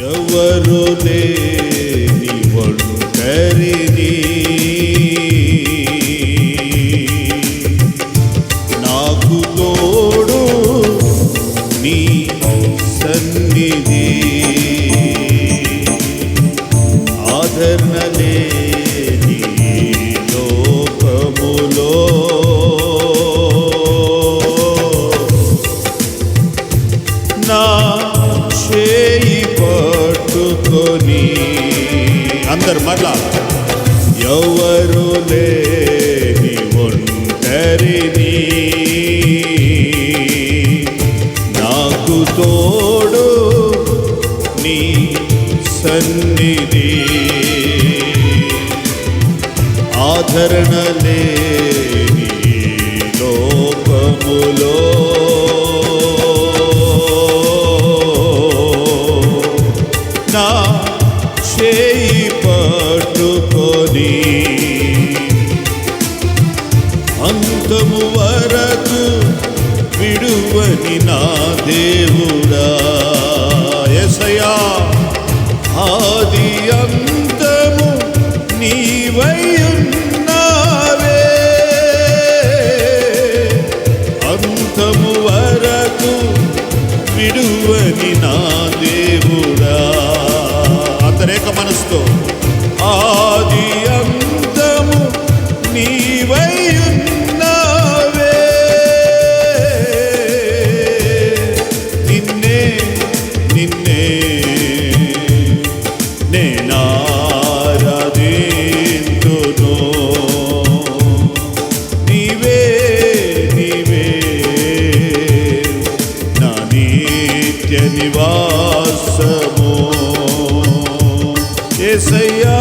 ఎవరు లేని ఒంటరిని నాకు తోడు నీ సన్నిధి ఆదరణ లేని లోకములో నా చేయి పట్టుకొని అందరు మరలా ఎవరు లేని ఒంటరిని నాకు తోడు నీ సన్నిధి ఆదరణ లేని లోకములో నా చేయి పట్టుకొని అంతము వరకు విడువని నా దేవుడా యేసయ్యా ఆది అంతము నీవై ఉన్నావే అంతము వరకు విడువని నా దేవుడా అంతరేక మనసుతో ఆది అంతము నీవై ఉన్నావే నిన్నే నిన్నే నేనారాధింతును నీవే నీవే నా నిత్య నివాసము యేసయ్యా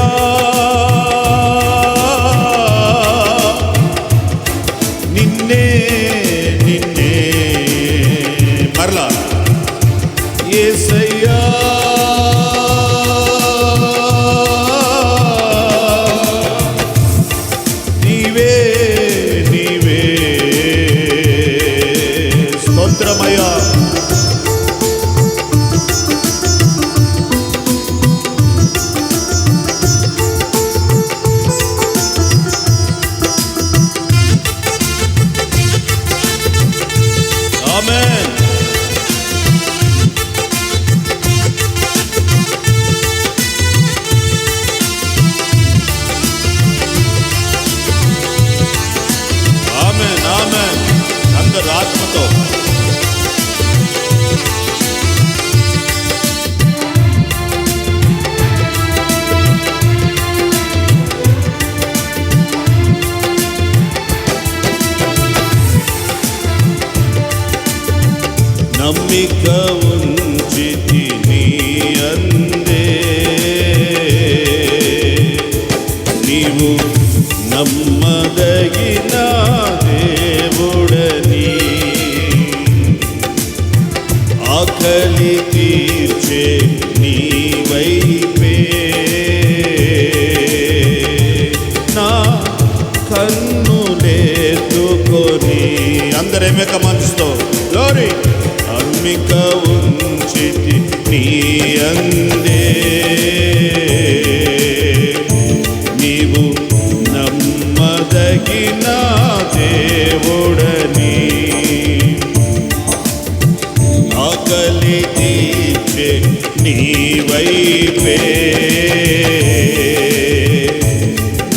నిన్నే నిన్నే మరలా యేసయ్యా నీవే నీవే స్తోత్రమయ్యా ఆమేన్ ఆమేన్ ఆమేన్ అందరు ఆత్మతో నమ్మిక ఉంచితి నీ అందే నీవు నమ్మదగిన దేవుడని ఆకలి తీర్చే నీ వైపే నా కన్నులెత్తుకొని అందరేమేక మనసుతో గ్లోరీ నమ్మిక ఉంచితి నీ అందే నీవు నమ్మదగిన దేవుడని ఆకలి తీర్చే నీ వైపే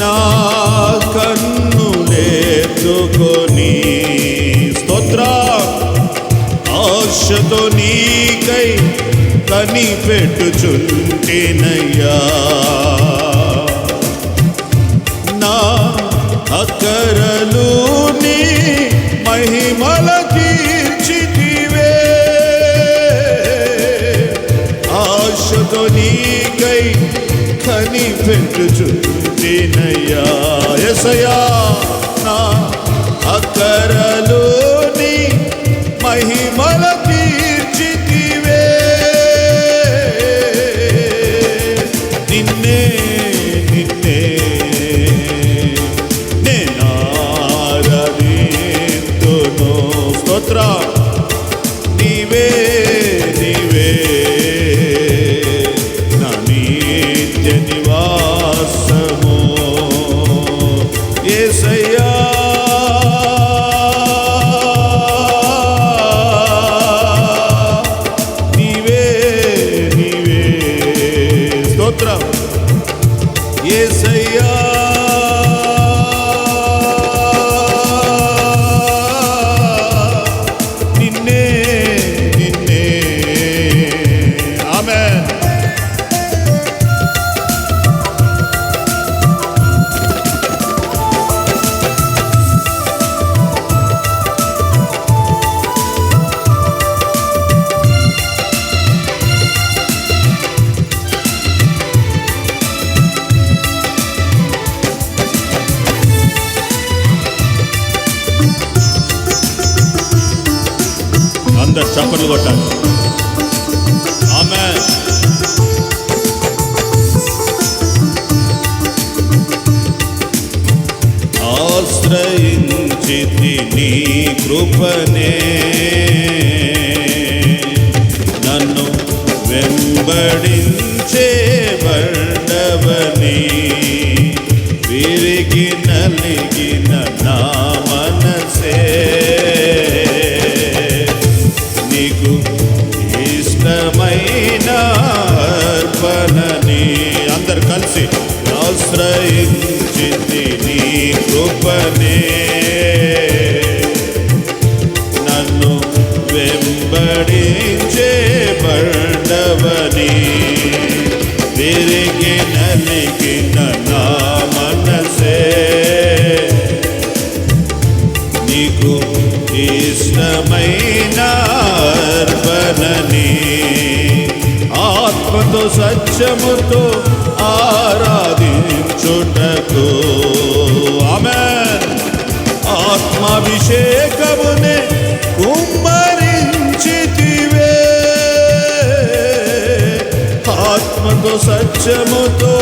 నా కన్నులెత్తుకొని స్తోత్రం ఆశతో నీకై కనిపెట్టుచుంటినయ్యా నా అక్కరలు నీ మహిమల తీర్చితివే ఆశతో నీకై కనిపెట్టుచుంటినయ్యా యేసయ్యా నా అక్కరలు నీ మహిమల తీర్చితివే నిన్నే నిన్నే నేనారాధింతును స్తోత్రం నీవే నీవే అందరు చప్పట్లు కొట్టాలి. ఆమేన్. ఆశ్రయించితి నీ కృపనే, నన్ను వెంబడించే బండవని, విరిగి నలిగిన నా మనసే నీకు ఇష్టమైన అర్పణని. అందరు కలిసి ఆశ్రయించింది నీ కృపనే, నన్ను వెంబడించే బండవని, విరిగి నలిగిన నా మనసే నీకు ఇష్టమైన అర్పణని. ఆత్మతో సత్యముతో ఆరాధించుటకు, ఆమేన్, ఆత్మాభిషేకమునే కుమ్మరించితివే. ఆత్మతో సత్యముతో,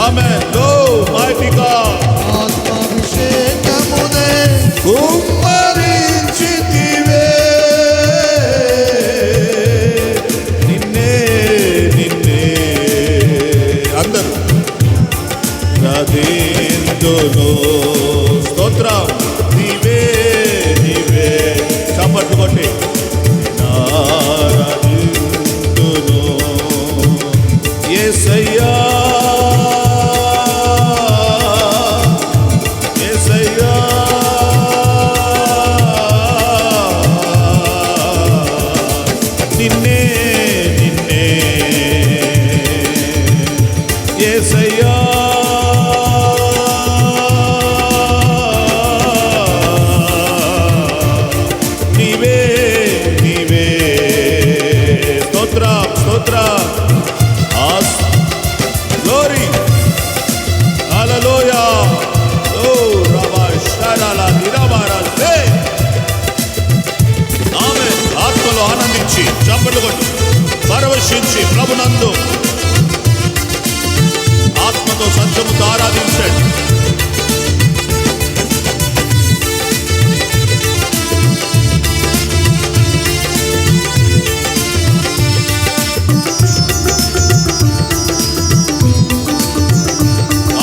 ఆమేన్, గో మైటీ గాడ్, ఆత్మాభిషేకమునే కుమ్మరించితివే. నిన్నే నిన్నే అందరూ రాధింతును. స్తోత్రం, నీవే నీవే చప్పట్లు కొట్టి ఆరాధింతును. యేసయ్యా యేసయ్యా, నిన్నే నిన్నే యేసయ్యా, నీవే నీవే. స్తోత్రం స్తోత్రం. గ్లోరీ, హల్లెలూయా. ఓ రబా షరాలా నిరబారా లే. ఆమేన్. ఆత్మలో ఆనందించి చప్పట్లు కొట్టి పరవశించి ప్రభునందు ఆత్మతో సత్యముతో ఆరాధించండి.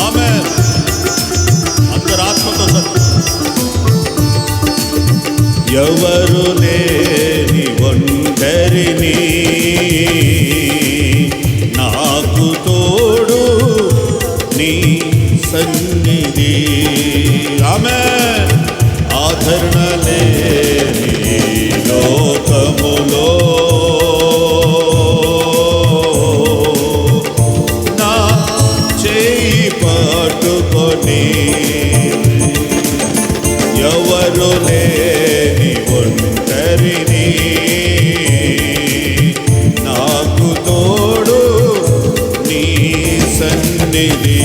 ఆమేన్. అందరు ఆత్మతో ఎవరు లేని ఒంటరిని, నాకు తోడు నీ సన్నిధి. ఆమేన్. ఆదరణ లేని లోకములో నా చేయి పట్టుకొని, ఎవరు లేని ఒంటరిని, నాకు తోడు నీ సన్నిధి.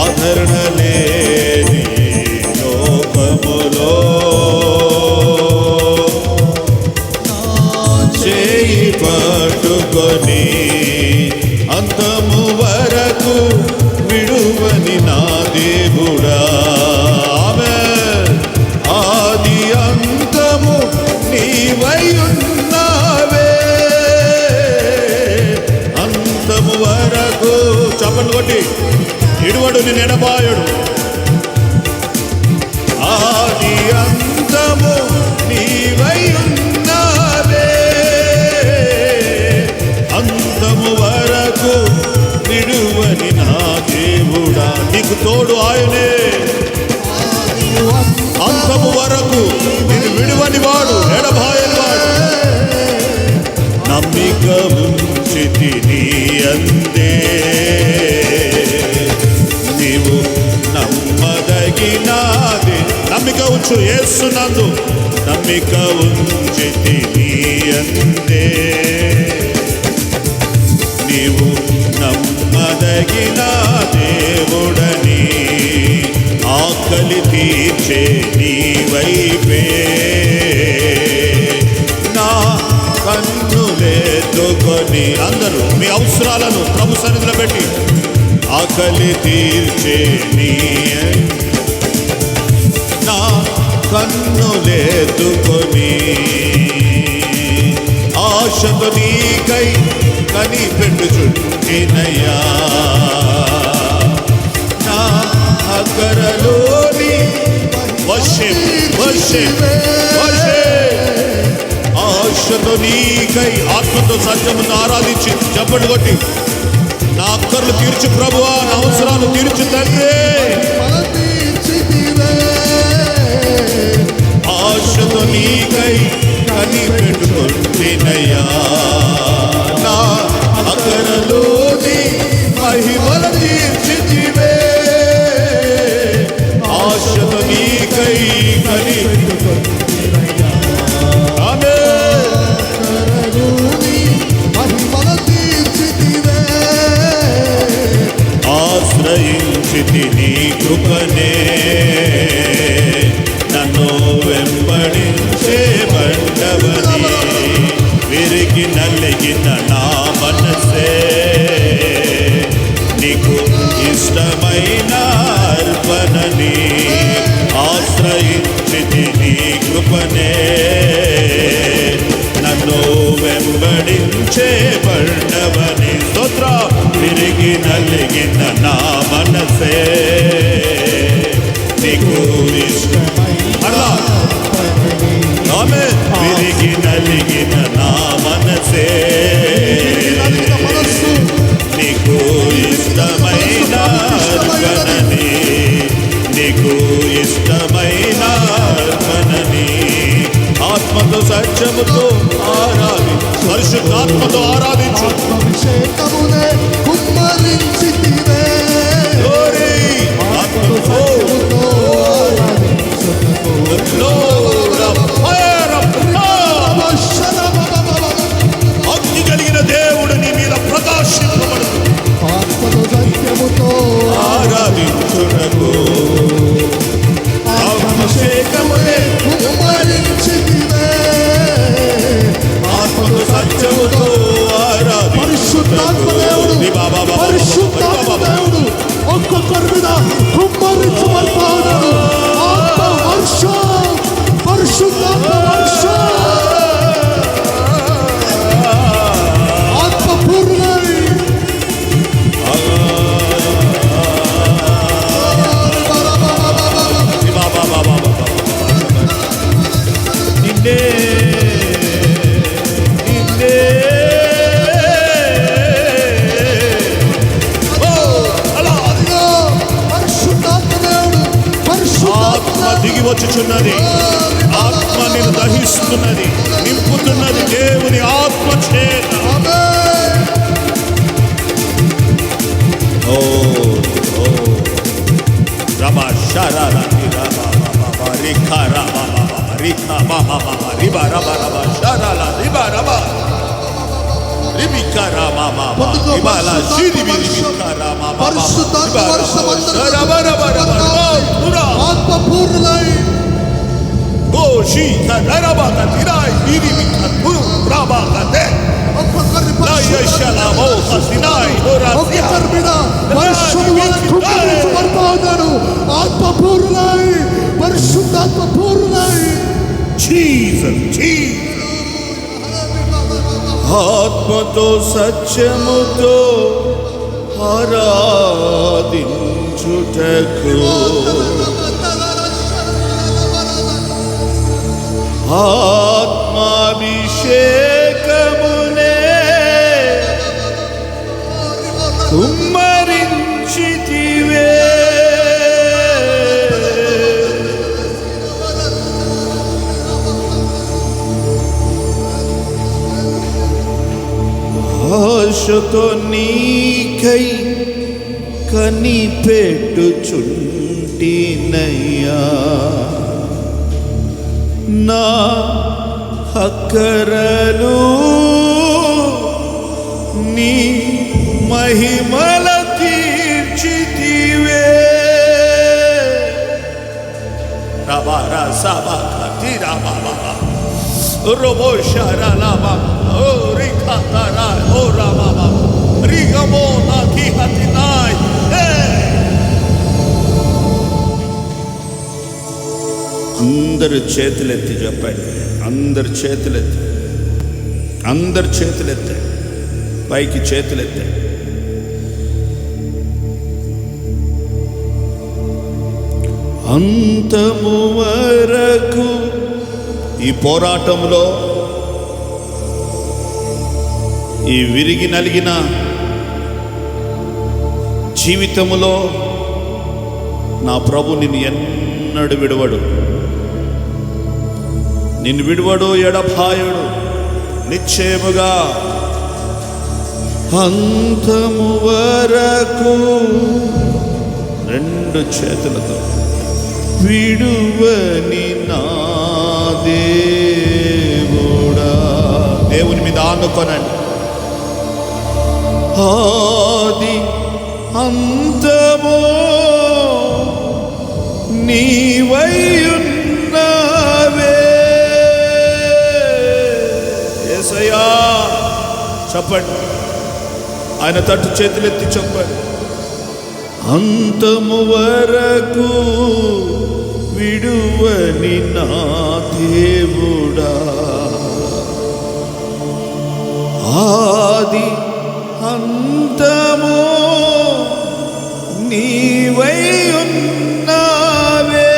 ఆదరణ లేని లోకములో చేయి పట్టుకొని, అంతము వరకు విడువని నా దేవుడా. ఆమేన్. ఆది అంతము నీవై ఉన్నావే, అంతము వరకు చప్పట్లు కొట్టి ఇడువడు నిన్ను ఎడబాయుడు. ఆది అంతము నీవై ఉన్నావే, అంతము వరకు విడువని నా దేవుడా. నీకు తోడు ఆయనే, అంతము వరకు నేను విడువని వాడు, ఎడబాయని వాడు. నమ్మిక ఉంచితి నీ అందే, నీవు నమ్మదగినది. నమ్మిక ఉంచు యేసునందు, నమ్మిక ఉంచితి నీ అందే, నీవు నమ్మదగిన దేవుడని. ఆకలి తీర్చే నీ వైపే అందరూ మీ అవసరాలను ప్రభు సన్నిధిలో పెట్టి ఆకలి తీర్చే నీ నా కన్నులెత్తుకొని ఆశతో నీకై కనిపెట్టుచుంటినయ్యా నా అక్కరలోని ఆశతో నీకై ఆత్మతో సత్యమును ఆరాధించి చప్పట్లు కొట్టి నా అక్కర్లు తీర్చు ప్రభువా, నా అవసరాలు తీర్చు తండ్రి. ఆశతో నీకై కనిపెట్టుకుంటేనయ్యా నా అక్కరలోని మహిమల తీర్చితివే. ఆశతో నీకై కనిపెట్టుకుంటేనయ్యా మహిమల తీర్చితివే. ఆశ్రయించితి నీ కృపనే నన్ను వెంబడించే బండవని విరిగి నలిగిన నా మనసే నీకు ఇష్టమైన అర్పణని. ఆశ్రయించితి నీ కృపనే నన్ను వెంబడించే బండవని. స్తోత్ర విరిగి నలిగిన నా మనసే నీకు ఆమె విరిగి నలిగిన నా మనసే నీకు ఇష్టమైన అర్పణని. నీకు ఇష్టమైన అర్పణని. ఆత్మతో సత్యముతో ఆరాధి పరిశుద్ధాత్మతో ఆరాధించు. అగ్ని కలిగిన దేవుడు నీ మీద ప్రకాశింపబడుతూ ఆరాధించుటకు అభిషేకమునే ఆత్మతో సత్యముతో ఆరాధించుటకు. పరిశుద్ధాత్మదేవుడు ఒక్కొక్కరి మీద కుమ్మరించబడతాడు. ఆత్మ వర్షం, పరిశుద్ధాత్మ వర్షం, ఆత్మ పూర్ణై నిన్నే దిగి వచ్చుచున్నది. ఆత్మ నిన్ను దహిస్తున్నది, నింపుతున్నది దేవుని ఆత్మ చేత. ఓ రమ శరణ రిఖా రమ రిఖా మమ రిబ రమ రమ శరణ రిబ రమ రిబికా రమ మమ రిబల శిరిబి రిబికా రమ మమ పరిశుద్ధాత్మ వర్షం రమ రమ రమ ఆత్మ పూర్ణై ఓషి కరబక తిరాయి రిబికా పురు ప్రాబాకతే ఒక్కొక్కరి లాయషలామో హసినాయి హోరాసియా. ఒక్కొక్కరి మీద వర్షం వల్ల కుమ్మరించబడతాడు. ఆత్మ పూర్ణై, పరిశుద్ధాత్మ పూర్ణై. జీసస్ ఆత్మతో సత్యముతో ఆరాధించుటకు ఆత్మాభిషేకమునే కుమ్మరించితివే. ఆశతో నీకై కనిపెట్టుచుంటినయ్యా నా అక్కరలు నీ మహిమల తీర్చితివే. రబారా సబాకా తిరాబా రోబో షారా లాబా ఓ రిఖాతారా ఓ అందరు చేతులెత్తి చెప్పండి. అందరు చేతులెత్తి, అందరు చేతులెత్తాయి, పైకి చేతులెత్తాయి. అంతము వరకు ఈ పోరాటంలో, ఈ విరిగి నలిగిన జీవితములో నా ప్రభు నిన్ను ఎన్నడు విడవడు, నిన్ను విడవడు, ఎడబాయడు. నిశ్చయముగా అంతము వరకు రెండు చేతులతో విడువని నా దేవుడా. దేవుని మీద ఆనుకోనండి. ఆది అంతమో నీవైయున్నావే యేసయ్యా. చెప్పండి, ఆయన తట్టు చేతులెత్తి చెప్పండి. అంతము వరకు విడువని నా దేవుడా, ఆది అంతము నీవై ఉన్నావే.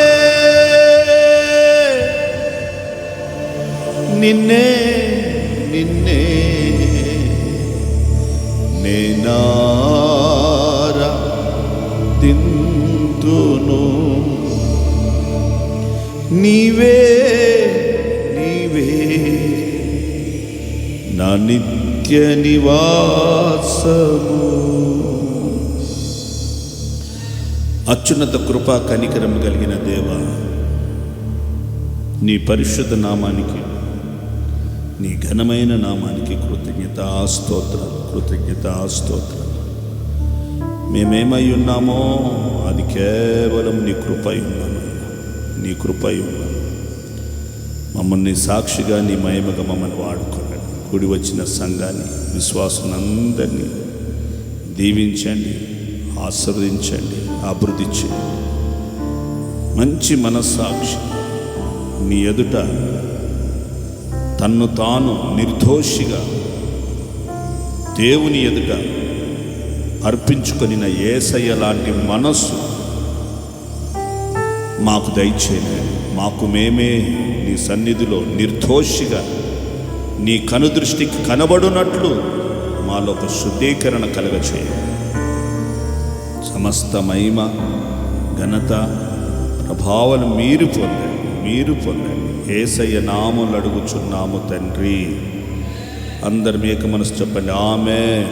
నిన్నే నిన్నే నేనారాధింతును, నీవే నీవే నా నిత్య నివాసము. అత్యున్నత కృపా కనికరం కలిగిన దేవా, నీ పరిశుద్ధ నామానికి, నీ ఘనమైన నామానికి కృతజ్ఞతాస్తోత్రాలు, కృతజ్ఞతాస్తోత్రాలు. మేమేమై ఉన్నామో అది కేవలం నీ కృపై ఉన్నాము, నీ కృపై ఉన్నాము. మమ్మల్ని సాక్షిగా నీ మహిమగా మమ్మల్ని వాడుకోండి. కూడి వచ్చిన సంఘాన్ని, విశ్వాసులందరినీ దీవించండి, ఆశీర్వదించండి, అభివృద్ధి చేయండి. మంచి మనస్సాక్షి నీ ఎదుట తన్ను తాను నిర్దోషిగా దేవుని ఎదుట అర్పించుకొనిన యేసయ్య లాంటి మనస్సు మాకు దయచేయండి. మాకు మేమే నీ సన్నిధిలో నిర్దోషిగా నీ కనుదృష్టికి కనబడునట్లు మాలో ఒక శుద్ధీకరణ కలగచేయండి. సమస్త మహిమ, ఘనత, ప్రభావాలు మీరు పొందండి, మీరు పొందండి. యేసయ్య నామములో అడుగుచున్నాము తండ్రి. అందరి మేక మనసు చెప్పండి, ఆమేన్.